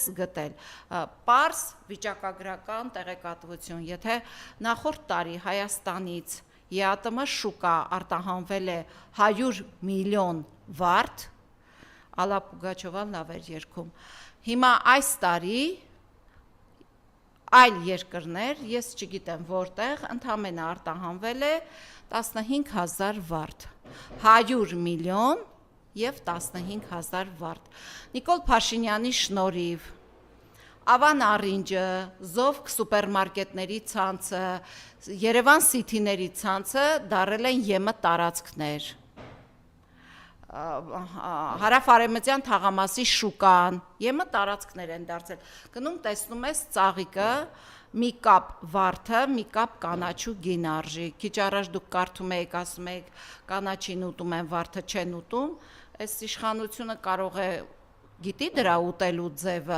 ես գտել։ Պարզ վիճակագրական տեղեկատվություն, եթե նախորդ տարի Հայաստանից ԵԱՏՄ շուկա արտահանվել է 100 միլիոն վարդ, Ալլա Պուգաչովան լավ էր երգում, հիմա այս տարի այլ երկրներ, ես չգիտեմ որտեղ, ընդամենը արտահանվել է 15,000 վարդ, 100 միլիոն և 15,000 վարդ։ Նիկոլ Փաշինյանի շնորհիվ Ավան Արինջը, Զովք սուպերմարկետների ցանցը, Երևան Սիթիների ցանցը դարել են ԵՄ տարածքներ։ Հարավ-արևմտյան թաղամասի շուկան, ԵՄ տարածքներ են դարձել։ Գնում տեսնում ես ծաղիկը, մի կապ վարդը, մի կապ կանաչու գին արժի։ Քիչ առաջ դուք կարդում եք, ասում եք, կանաչին ուտում են, վարդը չեն ուտում։ Այս իշխանությունը կարող է գիտի դրա ուտելու ձևը։